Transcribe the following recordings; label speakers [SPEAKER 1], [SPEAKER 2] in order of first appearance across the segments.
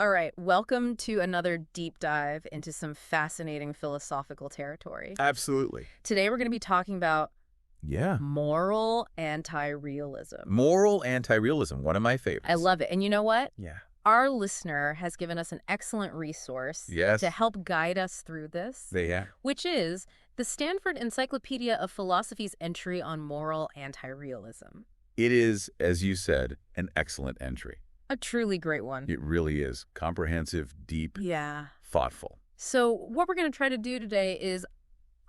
[SPEAKER 1] All right, welcome to another deep dive into some fascinating philosophical territory.
[SPEAKER 2] Absolutely.
[SPEAKER 1] Today we're going to be talking about
[SPEAKER 2] Yeah.
[SPEAKER 1] moral anti-realism.
[SPEAKER 2] Moral anti-realism, one of my favorites.
[SPEAKER 1] I love it. And you know what?
[SPEAKER 2] Yeah.
[SPEAKER 1] Our listener has given us an excellent resource
[SPEAKER 2] Yes.
[SPEAKER 1] to help guide us through this,
[SPEAKER 2] They have.
[SPEAKER 1] which is the Stanford Encyclopedia of Philosophy's entry on moral anti-realism.
[SPEAKER 2] It is, as you said, an excellent entry.
[SPEAKER 1] A truly great one.
[SPEAKER 2] It really is. Comprehensive, deep,
[SPEAKER 1] Yeah.
[SPEAKER 2] thoughtful.
[SPEAKER 1] So what we're going to try to do today is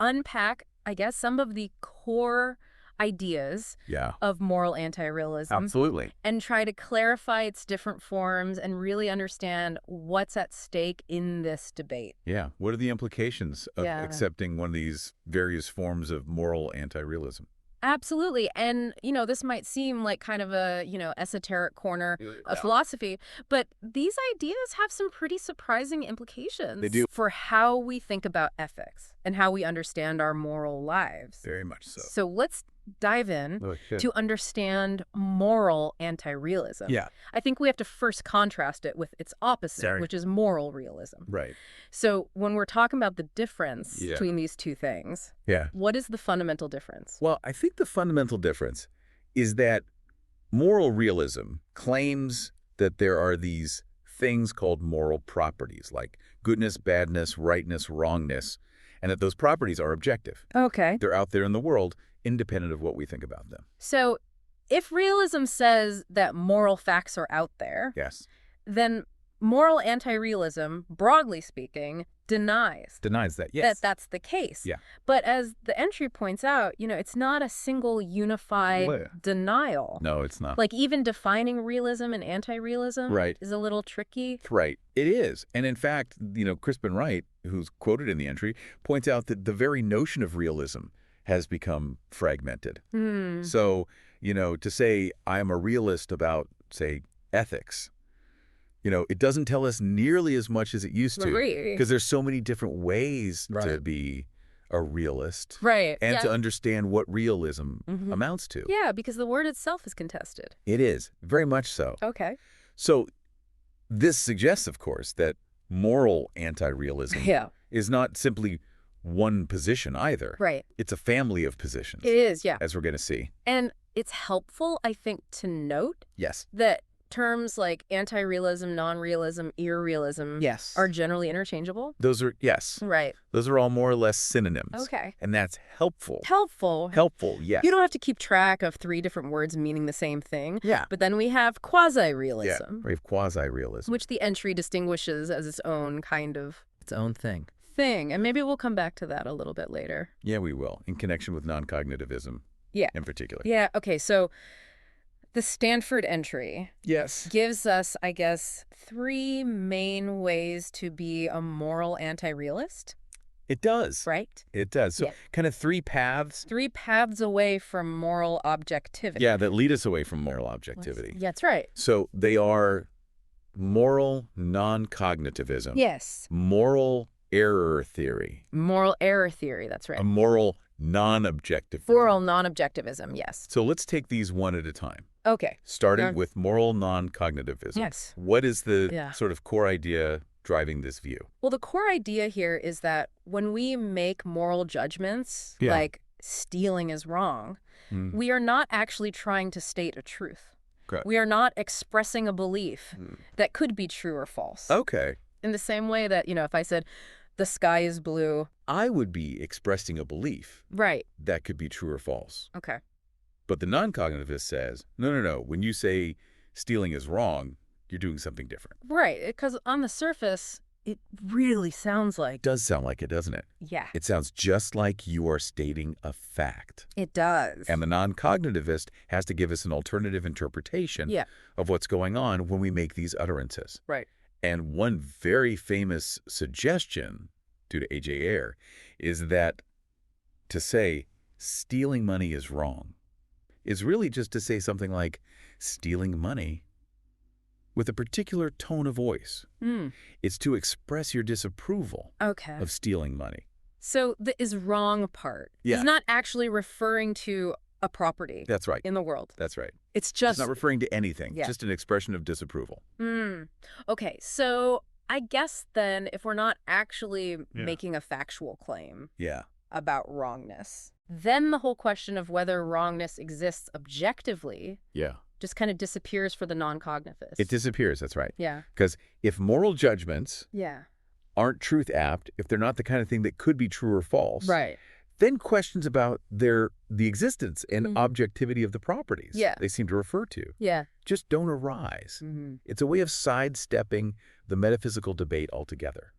[SPEAKER 1] unpack, I guess, some of the core ideas
[SPEAKER 2] Yeah.
[SPEAKER 1] of moral anti-realism
[SPEAKER 2] Absolutely.
[SPEAKER 1] and try to clarify its different forms and really understand what's at stake in this debate.
[SPEAKER 2] Yeah. What are the implications of
[SPEAKER 1] Yeah.
[SPEAKER 2] accepting one of these various forms of moral anti-realism?
[SPEAKER 1] Absolutely. And, this might seem like kind of a, esoteric corner of philosophy, but these ideas have some pretty surprising implications
[SPEAKER 2] They do.
[SPEAKER 1] for how we think about ethics and how we understand our moral lives.
[SPEAKER 2] Very much so.
[SPEAKER 1] So let's dive in
[SPEAKER 2] Oh, shit.
[SPEAKER 1] to understand moral anti-realism.
[SPEAKER 2] Yeah.
[SPEAKER 1] I think we have to first contrast it with its opposite,
[SPEAKER 2] Sorry.
[SPEAKER 1] which is moral realism.
[SPEAKER 2] Right.
[SPEAKER 1] So when we're talking about the difference
[SPEAKER 2] Yeah.
[SPEAKER 1] between these two things,
[SPEAKER 2] Yeah.
[SPEAKER 1] what is the fundamental difference?
[SPEAKER 2] Well, I think the fundamental difference is that moral realism claims that there are these things called moral properties, like goodness, badness, rightness, wrongness, and that those properties are objective.
[SPEAKER 1] Okay.
[SPEAKER 2] They're out there in the world, independent of what we think about them.
[SPEAKER 1] So if realism says that moral facts are out there,
[SPEAKER 2] Yes.
[SPEAKER 1] then moral anti-realism, broadly speaking, denies
[SPEAKER 2] Denies that,
[SPEAKER 1] that
[SPEAKER 2] yes.
[SPEAKER 1] that's the case.
[SPEAKER 2] Yeah.
[SPEAKER 1] But as the entry points out, it's not a single unified
[SPEAKER 2] Well,
[SPEAKER 1] denial.
[SPEAKER 2] No, it's not.
[SPEAKER 1] Like even defining realism and anti-realism
[SPEAKER 2] Right.
[SPEAKER 1] is a little tricky.
[SPEAKER 2] Right. It is. And in fact, Crispin Wright, who's quoted in the entry, points out that the very notion of realism has become fragmented. So, to say I am a realist about, say, ethics, it doesn't tell us nearly as much as it used to.
[SPEAKER 1] Agree.
[SPEAKER 2] Because there's so many different ways to
[SPEAKER 1] Right.
[SPEAKER 2] be a realist.
[SPEAKER 1] Right.
[SPEAKER 2] And
[SPEAKER 1] yeah.
[SPEAKER 2] to understand what realism amounts to.
[SPEAKER 1] Yeah, because the word itself is contested.
[SPEAKER 2] It is. Very much so.
[SPEAKER 1] Okay.
[SPEAKER 2] So this suggests, of course, that moral anti-realism
[SPEAKER 1] Yeah.
[SPEAKER 2] is not simply one position either.
[SPEAKER 1] Right.
[SPEAKER 2] It's a family of positions,
[SPEAKER 1] It is, yeah.
[SPEAKER 2] as we're going to see.
[SPEAKER 1] And it's helpful, I think, to note
[SPEAKER 2] Yes.
[SPEAKER 1] that terms like anti-realism, non-realism, irrealism
[SPEAKER 2] Yes.
[SPEAKER 1] are generally interchangeable.
[SPEAKER 2] Those are, yes.
[SPEAKER 1] Right.
[SPEAKER 2] Those are all more or less synonyms.
[SPEAKER 1] Okay.
[SPEAKER 2] And that's helpful.
[SPEAKER 1] Helpful.
[SPEAKER 2] Helpful, yes.
[SPEAKER 1] You don't have to keep track of 3 different words meaning the same thing.
[SPEAKER 2] Yeah.
[SPEAKER 1] But then we have quasi-realism,
[SPEAKER 2] We have quasi-realism.
[SPEAKER 1] which the entry distinguishes as its own kind of
[SPEAKER 3] Its own thing.
[SPEAKER 1] thing. And maybe we'll come back to that a little bit later.
[SPEAKER 2] Yeah, we will, in connection with non-cognitivism
[SPEAKER 1] Yeah.
[SPEAKER 2] in particular.
[SPEAKER 1] Yeah, okay, so the Stanford entry
[SPEAKER 2] Yes.
[SPEAKER 1] gives us, I guess, 3 main ways to be a moral anti-realist,
[SPEAKER 2] It does.
[SPEAKER 1] right?
[SPEAKER 2] It does. So
[SPEAKER 1] Yeah.
[SPEAKER 2] kind of 3 paths.
[SPEAKER 1] 3 paths away from moral objectivity.
[SPEAKER 2] Yeah, that lead us away from moral objectivity.
[SPEAKER 1] That's right.
[SPEAKER 2] So they are moral non-cognitivism.
[SPEAKER 1] Yes.
[SPEAKER 2] Moral error theory.
[SPEAKER 1] Moral error theory, that's right.
[SPEAKER 2] A moral non-objective.
[SPEAKER 1] Moral non-objectivism, yes.
[SPEAKER 2] So let's take these one at a time.
[SPEAKER 1] Okay.
[SPEAKER 2] Starting
[SPEAKER 1] Yeah.
[SPEAKER 2] with moral non-cognitivism.
[SPEAKER 1] Yes.
[SPEAKER 2] What is the
[SPEAKER 1] Yeah.
[SPEAKER 2] sort of core idea driving this view?
[SPEAKER 1] Well, the core idea here is that when we make moral judgments,
[SPEAKER 2] Yeah.
[SPEAKER 1] like stealing is wrong, we are not actually trying to state a truth.
[SPEAKER 2] Correct.
[SPEAKER 1] We are not expressing a belief that could be true or false.
[SPEAKER 2] Okay.
[SPEAKER 1] In the same way that, if I said, the sky is blue.
[SPEAKER 2] I would be expressing a belief
[SPEAKER 1] Right.
[SPEAKER 2] that could be true or false.
[SPEAKER 1] Okay.
[SPEAKER 2] But the non-cognitivist says, no. When you say stealing is wrong, you're doing something different.
[SPEAKER 1] Right. Because on the surface, it really sounds like,
[SPEAKER 2] It does sound like it, doesn't it?
[SPEAKER 1] yeah,
[SPEAKER 2] It sounds just like you are stating a fact.
[SPEAKER 1] it does.
[SPEAKER 2] And the non-cognitivist has to give us an alternative interpretation
[SPEAKER 1] Yeah.
[SPEAKER 2] of what's going on when we make these utterances.
[SPEAKER 1] Right.
[SPEAKER 2] And one very famous suggestion, due to A.J. Ayer, is that to say stealing money is wrong is really just to say something like stealing money with a particular tone of voice. It's to express your disapproval
[SPEAKER 1] Okay.
[SPEAKER 2] of stealing money.
[SPEAKER 1] So the is wrong part
[SPEAKER 2] Yeah.
[SPEAKER 1] is not actually referring to a property
[SPEAKER 2] That's right.
[SPEAKER 1] in the world.
[SPEAKER 2] That's right.
[SPEAKER 1] It's
[SPEAKER 2] It's
[SPEAKER 1] just,
[SPEAKER 2] not referring to anything,
[SPEAKER 1] yeah.
[SPEAKER 2] just an expression of disapproval.
[SPEAKER 1] Okay, so I guess then if we're not actually
[SPEAKER 2] Yeah.
[SPEAKER 1] making a factual claim
[SPEAKER 2] Yeah.
[SPEAKER 1] about wrongness, then the whole question of whether wrongness exists objectively
[SPEAKER 2] Yeah.
[SPEAKER 1] just kind of disappears for the non-cognitivist.
[SPEAKER 2] It disappears, that's right.
[SPEAKER 1] Yeah.
[SPEAKER 2] Because if moral judgments
[SPEAKER 1] Yeah.
[SPEAKER 2] aren't truth apt, if they're not the kind of thing that could be true or false,
[SPEAKER 1] Right.
[SPEAKER 2] then questions about the existence and objectivity of the properties
[SPEAKER 1] Yeah.
[SPEAKER 2] they seem to refer to
[SPEAKER 1] Yeah.
[SPEAKER 2] just don't arise. It's a way of sidestepping the metaphysical debate altogether.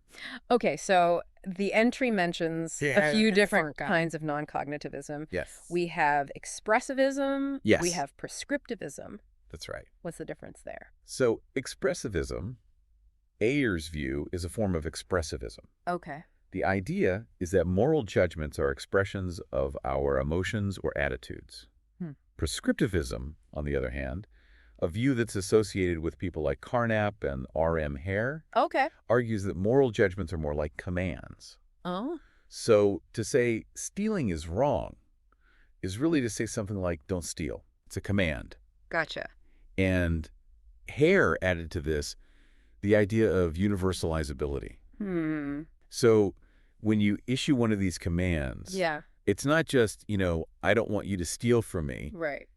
[SPEAKER 1] Okay, so the entry mentions a
[SPEAKER 2] Yeah.
[SPEAKER 1] few different kinds of non-cognitivism.
[SPEAKER 2] Yes.
[SPEAKER 1] We have expressivism.
[SPEAKER 2] Yes.
[SPEAKER 1] We have prescriptivism.
[SPEAKER 2] That's right.
[SPEAKER 1] What's the difference there?
[SPEAKER 2] So expressivism, Ayer's view, is a form of expressivism.
[SPEAKER 1] Okay.
[SPEAKER 2] The idea is that moral judgments are expressions of our emotions or attitudes. Prescriptivism, on the other hand, a view that's associated with people like Carnap and R.M. Hare,
[SPEAKER 1] Okay.
[SPEAKER 2] argues that moral judgments are more like commands.
[SPEAKER 1] Oh.
[SPEAKER 2] So to say stealing is wrong is really to say something like don't steal. It's a command.
[SPEAKER 1] Gotcha.
[SPEAKER 2] And Hare added to this the idea of universalizability. So when you issue one of these commands,
[SPEAKER 1] Yeah.
[SPEAKER 2] it's not just, I don't want you to steal from me.
[SPEAKER 1] Right.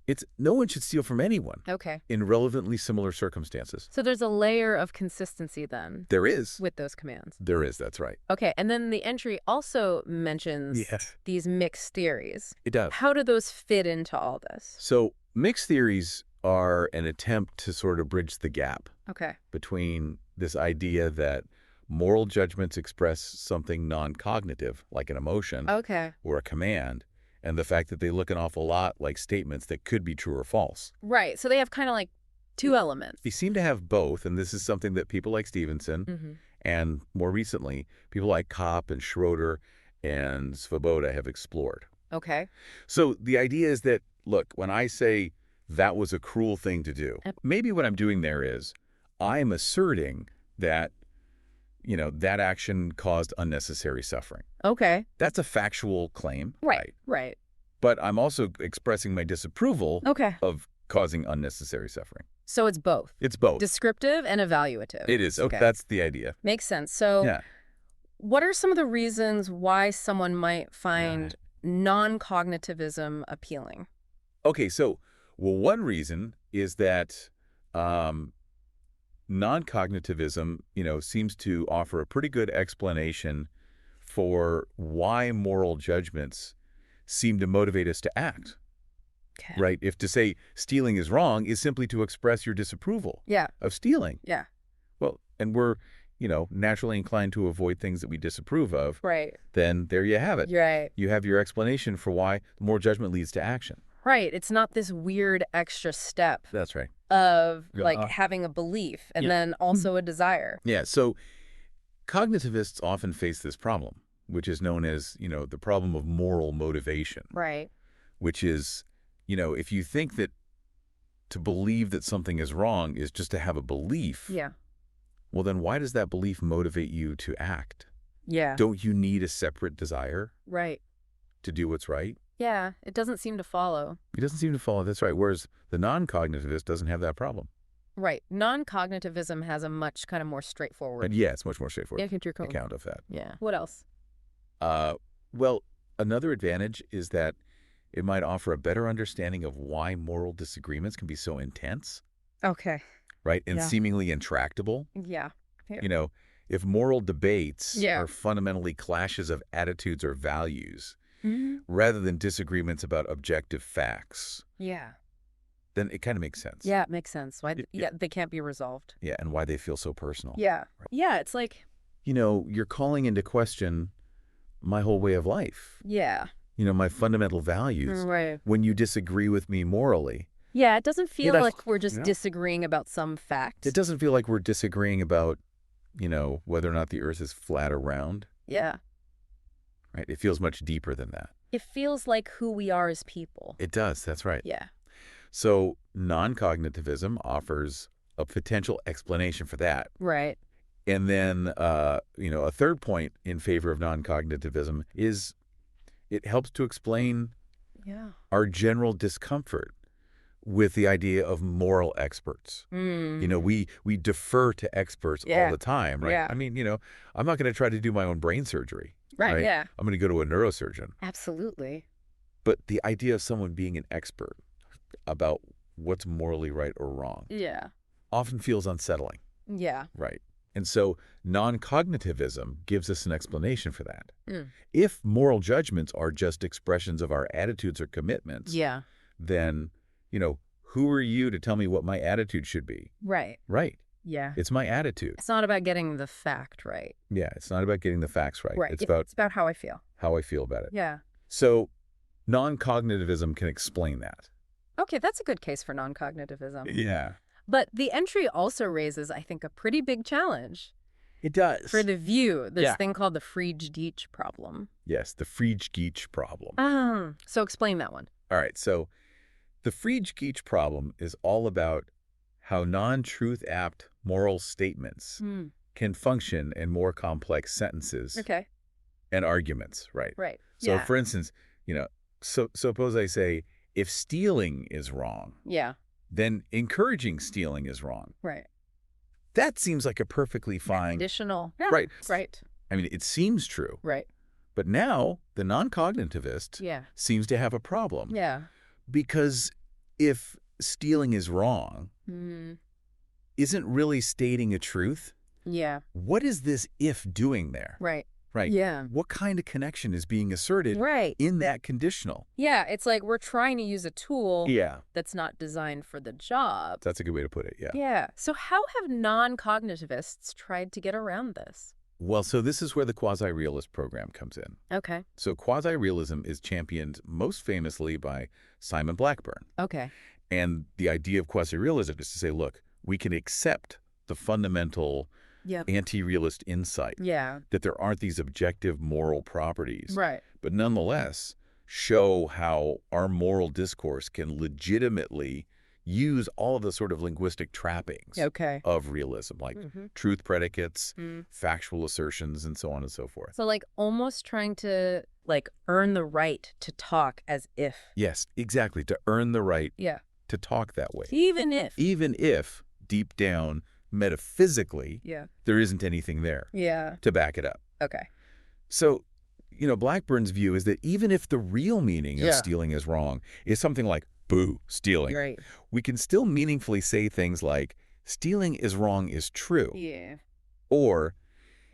[SPEAKER 2] It's no one should steal from anyone
[SPEAKER 1] Okay.
[SPEAKER 2] in relevantly similar circumstances.
[SPEAKER 1] So there's a layer of consistency then
[SPEAKER 2] There is.
[SPEAKER 1] with those commands.
[SPEAKER 2] There is, that's right.
[SPEAKER 1] Okay, and then the entry also mentions
[SPEAKER 2] Yes.
[SPEAKER 1] these mixed theories.
[SPEAKER 2] It does.
[SPEAKER 1] How do those fit into all this?
[SPEAKER 2] So mixed theories are an attempt to sort of bridge the gap
[SPEAKER 1] Okay.
[SPEAKER 2] between this idea that moral judgments express something non-cognitive, like an emotion
[SPEAKER 1] Okay.
[SPEAKER 2] or a command, and the fact that they look an awful lot like statements that could be true or false.
[SPEAKER 1] Right. So they have kind of like two elements.
[SPEAKER 2] They seem to have both, and this is something that people like Stevenson and more recently, people like Kopp and Schroeder and Svoboda have explored.
[SPEAKER 1] Okay.
[SPEAKER 2] So the idea is that, look, when I say that was a cruel thing to do, maybe what I'm doing there is I'm asserting that, that action caused unnecessary suffering.
[SPEAKER 1] Okay.
[SPEAKER 2] That's a factual claim.
[SPEAKER 1] Right.
[SPEAKER 2] But I'm also expressing my disapproval
[SPEAKER 1] Okay.
[SPEAKER 2] of causing unnecessary suffering.
[SPEAKER 1] So it's both.
[SPEAKER 2] It's both.
[SPEAKER 1] Descriptive and evaluative.
[SPEAKER 2] It is.
[SPEAKER 1] Okay.
[SPEAKER 2] That's the idea.
[SPEAKER 1] Makes sense. So
[SPEAKER 2] Yeah.
[SPEAKER 1] what are some of the reasons why someone might find non-cognitivism appealing?
[SPEAKER 2] Okay, so, one reason is that non-cognitivism, seems to offer a pretty good explanation for why moral judgments seem to motivate us to act.
[SPEAKER 1] Okay.
[SPEAKER 2] Right? If to say stealing is wrong is simply to express your disapproval
[SPEAKER 1] Yeah.
[SPEAKER 2] of stealing.
[SPEAKER 1] Yeah.
[SPEAKER 2] Well, and we're, naturally inclined to avoid things that we disapprove of.
[SPEAKER 1] Right.
[SPEAKER 2] Then there you have it.
[SPEAKER 1] Right.
[SPEAKER 2] You have your explanation for why moral judgment leads to action.
[SPEAKER 1] Right. It's not this weird extra step
[SPEAKER 2] That's right.
[SPEAKER 1] of having a belief and then also a desire.
[SPEAKER 2] Yeah, so cognitivists often face this problem, which is known as, the problem of moral motivation.
[SPEAKER 1] Right.
[SPEAKER 2] Which is, if you think that to believe that something is wrong is just to have a belief,
[SPEAKER 1] Yeah.
[SPEAKER 2] well, then why does that belief motivate you to act?
[SPEAKER 1] Yeah.
[SPEAKER 2] Don't you need a separate desire
[SPEAKER 1] Right.
[SPEAKER 2] to do what's right?
[SPEAKER 1] Yeah. It doesn't seem to follow.
[SPEAKER 2] It doesn't seem to follow. That's right. Whereas the non-cognitivist doesn't have that problem.
[SPEAKER 1] Right. Non-cognitivism has a much kind of more straightforward
[SPEAKER 2] And yeah, it's much more straightforward
[SPEAKER 1] account.
[SPEAKER 2] account of that.
[SPEAKER 1] Yeah. What else?
[SPEAKER 2] Well, another advantage is that it might offer a better understanding of why moral disagreements can be so intense,
[SPEAKER 1] Okay.
[SPEAKER 2] right? And
[SPEAKER 1] Yeah.
[SPEAKER 2] seemingly intractable.
[SPEAKER 1] Yeah.
[SPEAKER 2] If moral debates
[SPEAKER 1] Yeah.
[SPEAKER 2] are fundamentally clashes of attitudes or values,
[SPEAKER 1] Mhm.
[SPEAKER 2] rather than disagreements about objective facts,
[SPEAKER 1] Yeah.
[SPEAKER 2] then it kind of makes sense.
[SPEAKER 1] Yeah, it makes sense. Why?
[SPEAKER 2] Yeah.
[SPEAKER 1] Yeah, they can't be resolved.
[SPEAKER 2] Yeah, and why they feel so personal.
[SPEAKER 1] Yeah.
[SPEAKER 2] Right.
[SPEAKER 1] Yeah, it's like,
[SPEAKER 2] You're calling into question my whole way of life,
[SPEAKER 1] yeah.
[SPEAKER 2] my fundamental values,
[SPEAKER 1] Right.
[SPEAKER 2] when you disagree with me morally.
[SPEAKER 1] Yeah, it doesn't feel
[SPEAKER 2] that's-
[SPEAKER 1] like we're just
[SPEAKER 2] yeah.
[SPEAKER 1] disagreeing about some fact.
[SPEAKER 2] It doesn't feel like we're disagreeing about, whether or not the earth is flat or round,
[SPEAKER 1] Yeah.
[SPEAKER 2] right? It feels much deeper than that.
[SPEAKER 1] It feels like who we are as people.
[SPEAKER 2] It does, that's right.
[SPEAKER 1] Yeah.
[SPEAKER 2] So non-cognitivism offers a potential explanation for that.
[SPEAKER 1] Right.
[SPEAKER 2] And then, a third point in favor of non-cognitivism is it helps to explain
[SPEAKER 1] Yeah.
[SPEAKER 2] our general discomfort with the idea of moral experts. We defer to experts all the time, right?
[SPEAKER 1] Yeah.
[SPEAKER 2] I mean, I'm not going to try to do my own brain surgery,
[SPEAKER 1] Right,
[SPEAKER 2] right?
[SPEAKER 1] yeah.
[SPEAKER 2] I'm going to go to a neurosurgeon.
[SPEAKER 1] Absolutely.
[SPEAKER 2] But the idea of someone being an expert about what's morally right or wrong
[SPEAKER 1] Yeah.
[SPEAKER 2] often feels unsettling,
[SPEAKER 1] Yeah.
[SPEAKER 2] right? And so non-cognitivism gives us an explanation for that.
[SPEAKER 1] Mm.
[SPEAKER 2] If moral judgments are just expressions of our attitudes or commitments,
[SPEAKER 1] Yeah.
[SPEAKER 2] then, who are you to tell me what my attitude should be?
[SPEAKER 1] Right.
[SPEAKER 2] Right.
[SPEAKER 1] Yeah.
[SPEAKER 2] It's my attitude.
[SPEAKER 1] It's not about getting the fact right.
[SPEAKER 2] Yeah, it's not about getting the facts right.
[SPEAKER 1] Right.
[SPEAKER 2] It's about
[SPEAKER 1] It's about how I feel.
[SPEAKER 2] how I feel about it.
[SPEAKER 1] Yeah.
[SPEAKER 2] So non-cognitivism can explain that.
[SPEAKER 1] Okay, that's a good case for non-cognitivism.
[SPEAKER 2] Yeah.
[SPEAKER 1] But the entry also raises, I think, a pretty big challenge
[SPEAKER 2] It does.
[SPEAKER 1] for the view, this
[SPEAKER 2] Yeah.
[SPEAKER 1] thing called the Frege-Deitch problem.
[SPEAKER 2] Yes, the Frege-Geach problem.
[SPEAKER 1] So explain that one.
[SPEAKER 2] All right, so the Frege-Geach problem is all about how non-truth-apt moral statements can function in more complex sentences
[SPEAKER 1] Okay.
[SPEAKER 2] and arguments, right?
[SPEAKER 1] Right.
[SPEAKER 2] So,
[SPEAKER 1] Yeah.
[SPEAKER 2] for instance, suppose I say, if stealing is wrong,
[SPEAKER 1] Yeah.
[SPEAKER 2] then encouraging stealing is wrong.
[SPEAKER 1] Right.
[SPEAKER 2] That seems like a perfectly fine...
[SPEAKER 1] Conditional. Yeah.
[SPEAKER 2] Right.
[SPEAKER 1] Right.
[SPEAKER 2] I mean, it seems true.
[SPEAKER 1] Right.
[SPEAKER 2] But now the non-cognitivist
[SPEAKER 1] Yeah.
[SPEAKER 2] seems to have a problem.
[SPEAKER 1] Yeah.
[SPEAKER 2] Because if stealing is wrong, isn't really stating a truth,
[SPEAKER 1] Yeah.
[SPEAKER 2] what is this if doing there?
[SPEAKER 1] Right.
[SPEAKER 2] Right.
[SPEAKER 1] Yeah.
[SPEAKER 2] What kind of connection is being asserted
[SPEAKER 1] Right.
[SPEAKER 2] in that conditional?
[SPEAKER 1] Yeah. It's like we're trying to use a tool
[SPEAKER 2] Yeah.
[SPEAKER 1] that's not designed for the job.
[SPEAKER 2] That's a good way to put it, yeah.
[SPEAKER 1] Yeah. So how have non-cognitivists tried to get around this?
[SPEAKER 2] Well, so this is where the quasi-realist program comes in.
[SPEAKER 1] Okay.
[SPEAKER 2] So quasi-realism is championed most famously by Simon Blackburn.
[SPEAKER 1] Okay.
[SPEAKER 2] And the idea of quasi-realism is to say, look, we can accept the fundamental
[SPEAKER 1] Yep.
[SPEAKER 2] anti-realist insight
[SPEAKER 1] Yeah.
[SPEAKER 2] that there aren't these objective moral properties,
[SPEAKER 1] Right.
[SPEAKER 2] but nonetheless show how our moral discourse can legitimately use all of the sort of linguistic trappings
[SPEAKER 1] Okay.
[SPEAKER 2] of realism, like truth predicates,
[SPEAKER 1] Mm.
[SPEAKER 2] factual assertions, and so on and so forth.
[SPEAKER 1] So like almost trying to like earn the right to talk as if.
[SPEAKER 2] Yes, exactly, to earn the right
[SPEAKER 1] Yeah.
[SPEAKER 2] to talk that way.
[SPEAKER 1] Even if.
[SPEAKER 2] Even if, deep down, metaphysically,
[SPEAKER 1] Yeah.
[SPEAKER 2] there isn't anything there
[SPEAKER 1] Yeah.
[SPEAKER 2] to back it up.
[SPEAKER 1] Okay.
[SPEAKER 2] So, Blackburn's view is that even if the real meaning of
[SPEAKER 1] Yeah.
[SPEAKER 2] stealing is wrong, is something like, boo, stealing,
[SPEAKER 1] Right.
[SPEAKER 2] we can still meaningfully say things like, stealing is wrong is true.
[SPEAKER 1] Yeah.
[SPEAKER 2] Or,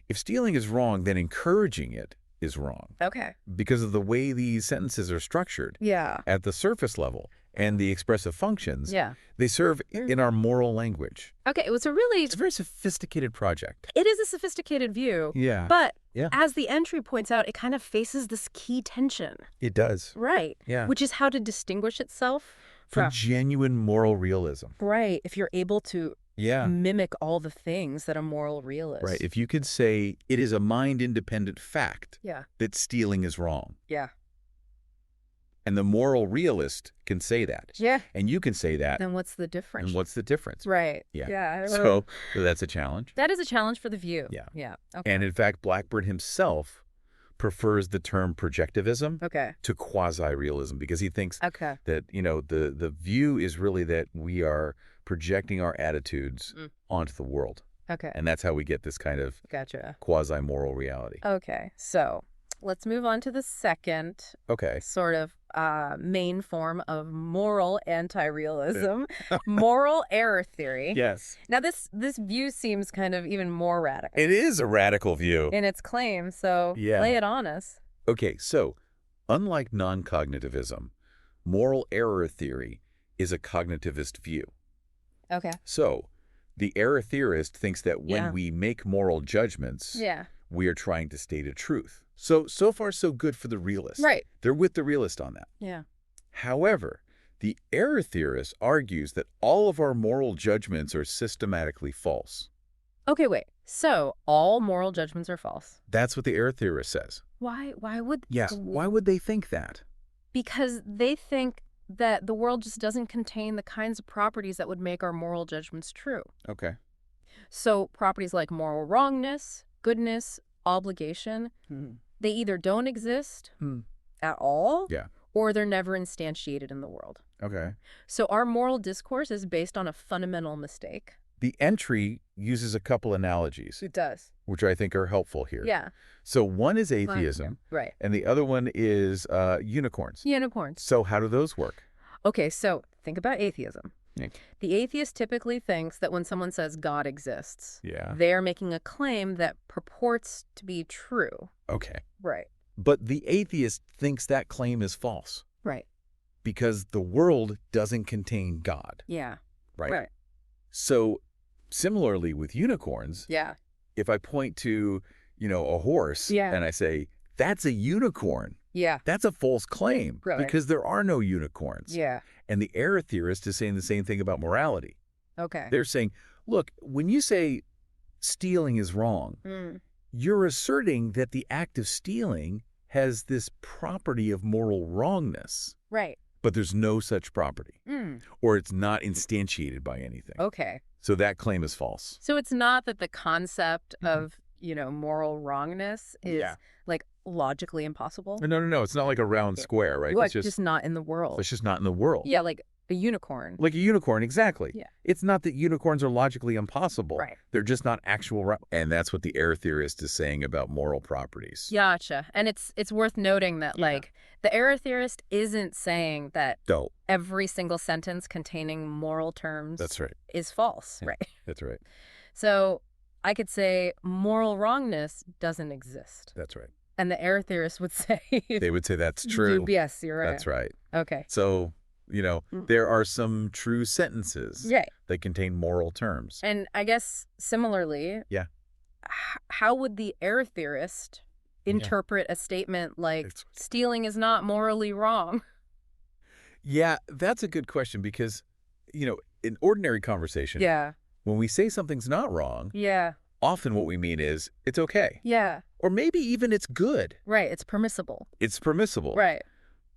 [SPEAKER 2] if stealing is wrong, then encouraging it is wrong.
[SPEAKER 1] Okay.
[SPEAKER 2] Because of the way these sentences are structured
[SPEAKER 1] Yeah.
[SPEAKER 2] at the surface level and the expressive functions,
[SPEAKER 1] Yeah.
[SPEAKER 2] they serve in our moral language.
[SPEAKER 1] Okay. It was a really,
[SPEAKER 2] It's a very sophisticated project.
[SPEAKER 1] it is a sophisticated view.
[SPEAKER 2] Yeah.
[SPEAKER 1] But
[SPEAKER 2] Yeah.
[SPEAKER 1] as the entry points out, it kind of faces this key tension.
[SPEAKER 2] It does.
[SPEAKER 1] Right.
[SPEAKER 2] Yeah.
[SPEAKER 1] Which is how to distinguish itself
[SPEAKER 2] From genuine moral realism.
[SPEAKER 1] Right. If you're able to
[SPEAKER 2] Yeah.
[SPEAKER 1] mimic all the things that a moral realist.
[SPEAKER 2] Right. If you could say it is a mind-independent fact
[SPEAKER 1] Yeah.
[SPEAKER 2] that stealing is wrong,
[SPEAKER 1] Yeah.
[SPEAKER 2] and the moral realist can say that,
[SPEAKER 1] Yeah.
[SPEAKER 2] and you can say that,
[SPEAKER 1] Then what's the difference?
[SPEAKER 2] and what's the difference?
[SPEAKER 1] Right.
[SPEAKER 2] Yeah.
[SPEAKER 1] Yeah.
[SPEAKER 2] So that's a challenge.
[SPEAKER 1] that is a challenge for the view.
[SPEAKER 2] Yeah.
[SPEAKER 1] Yeah. Okay.
[SPEAKER 2] And in fact, Blackburn himself prefers the term projectivism
[SPEAKER 1] Okay.
[SPEAKER 2] to quasi-realism because he thinks
[SPEAKER 1] Okay.
[SPEAKER 2] that, the view is really that we are projecting our attitudes onto the world.
[SPEAKER 1] Okay.
[SPEAKER 2] And that's how we get this kind of
[SPEAKER 1] Gotcha.
[SPEAKER 2] quasi-moral reality.
[SPEAKER 1] Okay. So let's move on to the second
[SPEAKER 2] Okay.
[SPEAKER 1] sort of main form of moral anti-realism, moral error theory.
[SPEAKER 2] Yes.
[SPEAKER 1] Now, this view seems kind of even more radical
[SPEAKER 2] It is a radical view.
[SPEAKER 1] in its claim, so
[SPEAKER 2] Yeah.
[SPEAKER 1] lay it on us.
[SPEAKER 2] Okay, so unlike non-cognitivism, moral error theory is a cognitivist view.
[SPEAKER 1] Okay.
[SPEAKER 2] So the error theorist thinks that when
[SPEAKER 1] Yeah.
[SPEAKER 2] we make moral judgments,
[SPEAKER 1] Yeah.
[SPEAKER 2] we are trying to state a truth. So far, so good for the realist.
[SPEAKER 1] Right.
[SPEAKER 2] They're with the realist on that.
[SPEAKER 1] Yeah.
[SPEAKER 2] However, the error theorist argues that all of our moral judgments are systematically false.
[SPEAKER 1] Okay, wait. So all moral judgments are false.
[SPEAKER 2] That's what the error theorist says.
[SPEAKER 1] Why would...
[SPEAKER 2] Yes. Why would they think that?
[SPEAKER 1] Because they think that the world just doesn't contain the kinds of properties that would make our moral judgments true.
[SPEAKER 2] Okay.
[SPEAKER 1] So properties like moral wrongness, goodness, obligation, they either don't exist at all,
[SPEAKER 2] Yeah.
[SPEAKER 1] or they're never instantiated in the world.
[SPEAKER 2] Okay.
[SPEAKER 1] So our moral discourse is based on a fundamental mistake.
[SPEAKER 2] The entry uses a couple analogies,
[SPEAKER 1] It does.
[SPEAKER 2] which I think are helpful here.
[SPEAKER 1] Yeah.
[SPEAKER 2] So one is
[SPEAKER 1] Yeah.
[SPEAKER 2] atheism,
[SPEAKER 1] Right.
[SPEAKER 2] and the other one is unicorns.
[SPEAKER 1] Unicorns.
[SPEAKER 2] So how do those work?
[SPEAKER 1] Okay, so think about atheism.
[SPEAKER 2] Yeah.
[SPEAKER 1] The atheist typically thinks that when someone says God exists,
[SPEAKER 2] Yeah.
[SPEAKER 1] they're making a claim that purports to be true.
[SPEAKER 2] Okay.
[SPEAKER 1] Right.
[SPEAKER 2] But the atheist thinks that claim is false
[SPEAKER 1] Right.
[SPEAKER 2] because the world doesn't contain God,
[SPEAKER 1] Yeah.
[SPEAKER 2] right?
[SPEAKER 1] Right.
[SPEAKER 2] So similarly with unicorns,
[SPEAKER 1] Yeah.
[SPEAKER 2] if I point to, a horse
[SPEAKER 1] Yeah.
[SPEAKER 2] and I say, that's a unicorn,
[SPEAKER 1] Yeah.
[SPEAKER 2] that's a false claim
[SPEAKER 1] Right.
[SPEAKER 2] because there are no unicorns.
[SPEAKER 1] Yeah.
[SPEAKER 2] And the error theorist is saying the same thing about morality.
[SPEAKER 1] Okay.
[SPEAKER 2] They're saying, look, when you say stealing is wrong,
[SPEAKER 1] Mm.
[SPEAKER 2] you're asserting that the act of stealing has this property of moral wrongness,
[SPEAKER 1] Right.
[SPEAKER 2] but there's no such property,
[SPEAKER 1] Mm.
[SPEAKER 2] or it's not instantiated by anything.
[SPEAKER 1] Okay.
[SPEAKER 2] So that claim is false.
[SPEAKER 1] So it's not that the concept of, moral wrongness is
[SPEAKER 2] Yeah.
[SPEAKER 1] like logically impossible.
[SPEAKER 2] No. It's not like a round square, right?
[SPEAKER 1] Well,
[SPEAKER 2] It's just
[SPEAKER 1] not in the world.
[SPEAKER 2] it's just not in the world.
[SPEAKER 1] Yeah, like a unicorn.
[SPEAKER 2] Like a unicorn, exactly.
[SPEAKER 1] Yeah.
[SPEAKER 2] It's not that unicorns are logically impossible.
[SPEAKER 1] Right.
[SPEAKER 2] They're just not actual. And that's what the error theorist is saying about moral properties.
[SPEAKER 1] Gotcha. And it's worth noting that the error theorist isn't saying that
[SPEAKER 2] No,
[SPEAKER 1] every single sentence containing moral terms
[SPEAKER 2] that's right.
[SPEAKER 1] is false,
[SPEAKER 2] Yeah.
[SPEAKER 1] right?
[SPEAKER 2] That's right.
[SPEAKER 1] So I could say moral wrongness doesn't exist.
[SPEAKER 2] That's right.
[SPEAKER 1] And the error theorist would say
[SPEAKER 2] They would say that's true.
[SPEAKER 1] Yes, you're right.
[SPEAKER 2] That's right.
[SPEAKER 1] Okay.
[SPEAKER 2] So, there are some true sentences
[SPEAKER 1] Yeah.
[SPEAKER 2] that contain moral terms.
[SPEAKER 1] And I guess similarly,
[SPEAKER 2] Yeah.
[SPEAKER 1] How would the error theorist interpret a statement like
[SPEAKER 2] It's-
[SPEAKER 1] stealing is not morally wrong?
[SPEAKER 2] Yeah, that's a good question because, in ordinary conversation,
[SPEAKER 1] Yeah.
[SPEAKER 2] when we say something's not wrong,
[SPEAKER 1] Yeah.
[SPEAKER 2] often what we mean is it's okay.
[SPEAKER 1] Yeah.
[SPEAKER 2] Or maybe even it's good.
[SPEAKER 1] Right. It's permissible.
[SPEAKER 2] It's permissible.
[SPEAKER 1] Right.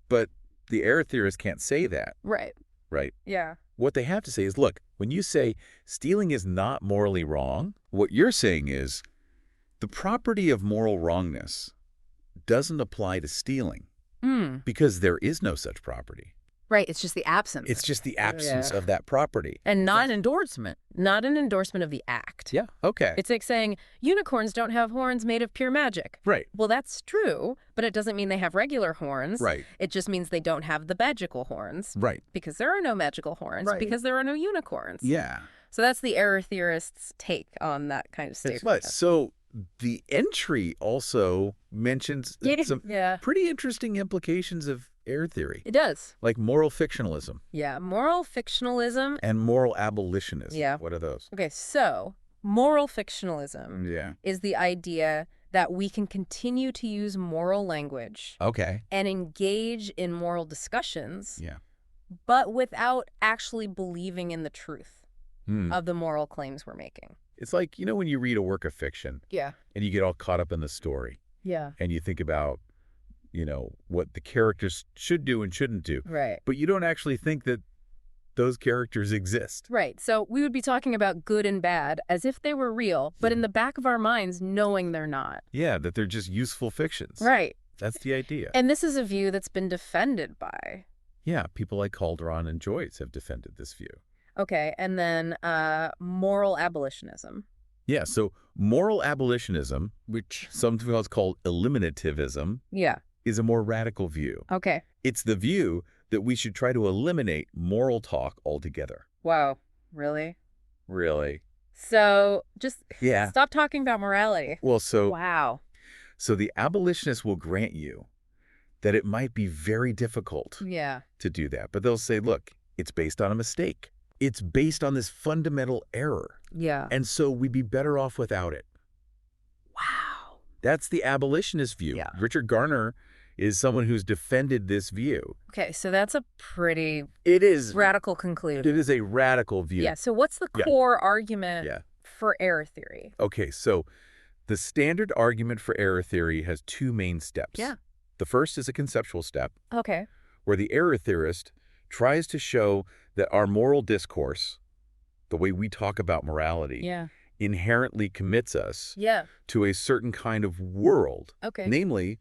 [SPEAKER 2] But the error theorist can't say that,
[SPEAKER 1] Right.
[SPEAKER 2] right?
[SPEAKER 1] Yeah.
[SPEAKER 2] What they have to say is, look, when you say stealing is not morally wrong, what you're saying is the property of moral wrongness doesn't apply to stealing because there is no such property.
[SPEAKER 1] Right. It's just the absence.
[SPEAKER 2] It's just the absence of that property.
[SPEAKER 1] And not an endorsement. Not an endorsement of the act.
[SPEAKER 2] Yeah, okay.
[SPEAKER 1] It's like saying unicorns don't have horns made of pure magic.
[SPEAKER 2] Right.
[SPEAKER 1] Well, that's true, but it doesn't mean they have regular horns.
[SPEAKER 2] Right.
[SPEAKER 1] It just means they don't have the magical horns.
[SPEAKER 2] Right.
[SPEAKER 1] Because there are no magical horns.
[SPEAKER 2] Right.
[SPEAKER 1] Because there are no unicorns.
[SPEAKER 2] Yeah.
[SPEAKER 1] So that's the error theorist's take on that kind of statement.
[SPEAKER 2] But so the entry also mentions some
[SPEAKER 1] Yeah.
[SPEAKER 2] pretty interesting implications of error theory,
[SPEAKER 1] It does.
[SPEAKER 2] like moral fictionalism
[SPEAKER 1] Yeah. Moral fictionalism.
[SPEAKER 2] and moral abolitionism.
[SPEAKER 1] Yeah.
[SPEAKER 2] What are those?
[SPEAKER 1] Okay, so moral fictionalism
[SPEAKER 2] Yeah.
[SPEAKER 1] is the idea that we can continue to use moral language
[SPEAKER 2] Okay.
[SPEAKER 1] and engage in moral discussions,
[SPEAKER 2] Yeah.
[SPEAKER 1] but without actually believing in the truth of the moral claims we're making.
[SPEAKER 2] It's like, when you read a work of fiction
[SPEAKER 1] Yeah.
[SPEAKER 2] and you get all caught up in the story
[SPEAKER 1] Yeah.
[SPEAKER 2] and you think about, what the characters should do and shouldn't do,
[SPEAKER 1] Right.
[SPEAKER 2] but you don't actually think that those characters exist.
[SPEAKER 1] Right. So we would be talking about good and bad as if they were real, but in the back of our minds, knowing they're not.
[SPEAKER 2] Yeah, that they're just useful fictions.
[SPEAKER 1] Right.
[SPEAKER 2] That's the idea.
[SPEAKER 1] And this is a view that's been defended by.
[SPEAKER 2] Yeah, people like Calderon and Joyce have defended this view.
[SPEAKER 1] Okay. And then moral abolitionism.
[SPEAKER 2] Yeah, so moral abolitionism, which sometimes called eliminativism,
[SPEAKER 1] Yeah.
[SPEAKER 2] is a more radical view.
[SPEAKER 1] Okay.
[SPEAKER 2] It's the view that we should try to eliminate moral talk altogether.
[SPEAKER 1] Wow. Really?
[SPEAKER 2] Really?
[SPEAKER 1] So just
[SPEAKER 2] Yeah.
[SPEAKER 1] stop talking about morality.
[SPEAKER 2] Well, so
[SPEAKER 1] Wow.
[SPEAKER 2] the abolitionists will grant you that it might be very difficult
[SPEAKER 1] Yeah.
[SPEAKER 2] to do that. But they'll say, look, it's based on a mistake. It's based on this fundamental error.
[SPEAKER 1] Yeah.
[SPEAKER 2] And so we'd be better off without it.
[SPEAKER 1] Wow.
[SPEAKER 2] That's the abolitionist view.
[SPEAKER 1] Yeah.
[SPEAKER 2] Richard Garner is someone who's defended this view.
[SPEAKER 1] Okay, so that's a pretty
[SPEAKER 2] It is
[SPEAKER 1] radical conclusion.
[SPEAKER 2] It is a radical view.
[SPEAKER 1] Yeah, so what's the
[SPEAKER 2] Yeah.
[SPEAKER 1] core argument
[SPEAKER 2] Yeah.
[SPEAKER 1] for error theory?
[SPEAKER 2] Okay, so the standard argument for error theory has two main steps.
[SPEAKER 1] Yeah.
[SPEAKER 2] The first is a conceptual step
[SPEAKER 1] Okay.
[SPEAKER 2] where the error theorist tries to show that our moral discourse, the way we talk about morality,
[SPEAKER 1] Yeah.
[SPEAKER 2] inherently commits us
[SPEAKER 1] Yeah.
[SPEAKER 2] to a certain kind of world,
[SPEAKER 1] Okay.
[SPEAKER 2] namely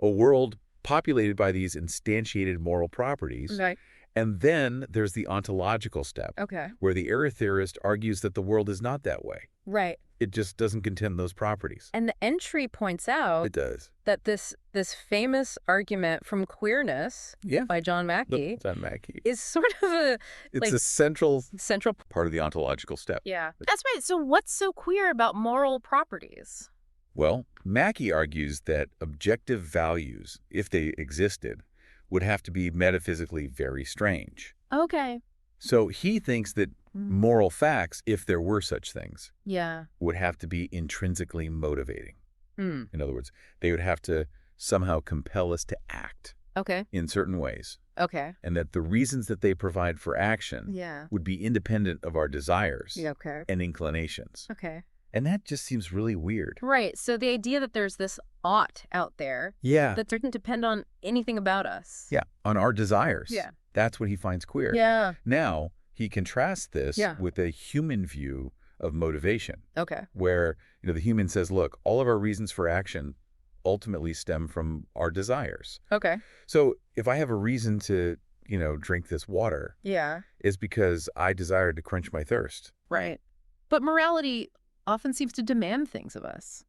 [SPEAKER 2] a world populated by these instantiated moral properties.
[SPEAKER 1] Right.
[SPEAKER 2] And then there's the ontological step,
[SPEAKER 1] Okay.
[SPEAKER 2] where the error theorist argues that the world is not that way.
[SPEAKER 1] Right.
[SPEAKER 2] It just doesn't contain those properties.
[SPEAKER 1] And the entry points out
[SPEAKER 2] It does.
[SPEAKER 1] that this famous argument from Queerness
[SPEAKER 2] Yeah.
[SPEAKER 1] by John Mackey
[SPEAKER 2] John Mackey.
[SPEAKER 1] is sort of a
[SPEAKER 2] It's a central
[SPEAKER 1] central.
[SPEAKER 2] part of the ontological step.
[SPEAKER 1] Yeah. That's right. So what's so queer about moral properties?
[SPEAKER 2] Well, Mackey argues that objective values, if they existed, would have to be metaphysically very strange.
[SPEAKER 1] Okay.
[SPEAKER 2] So he thinks that moral facts, if there were such things,
[SPEAKER 1] Yeah.
[SPEAKER 2] would have to be intrinsically motivating.
[SPEAKER 1] Hmm.
[SPEAKER 2] In other words, they would have to somehow compel us to act
[SPEAKER 1] Okay.
[SPEAKER 2] in certain ways,
[SPEAKER 1] Okay.
[SPEAKER 2] and that the reasons that they provide for action
[SPEAKER 1] Yeah.
[SPEAKER 2] would be independent of our desires
[SPEAKER 1] Yeah. Okay.
[SPEAKER 2] and inclinations.
[SPEAKER 1] Okay.
[SPEAKER 2] And that just seems really weird.
[SPEAKER 1] Right. So the idea that there's this ought out there
[SPEAKER 2] Yeah.
[SPEAKER 1] that doesn't depend on anything about us.
[SPEAKER 2] Yeah, on our desires.
[SPEAKER 1] Yeah.
[SPEAKER 2] That's what he finds queer.
[SPEAKER 1] Yeah.
[SPEAKER 2] Now, he contrasts this
[SPEAKER 1] Yeah.
[SPEAKER 2] with a human view of motivation,
[SPEAKER 1] Okay.
[SPEAKER 2] where the human says, look, all of our reasons for action ultimately stem from our desires.
[SPEAKER 1] Okay.
[SPEAKER 2] So if I have a reason to, drink this water,
[SPEAKER 1] Yeah.
[SPEAKER 2] it's because I desire to quench my thirst.
[SPEAKER 1] Right. But morality often seems to demand things of us.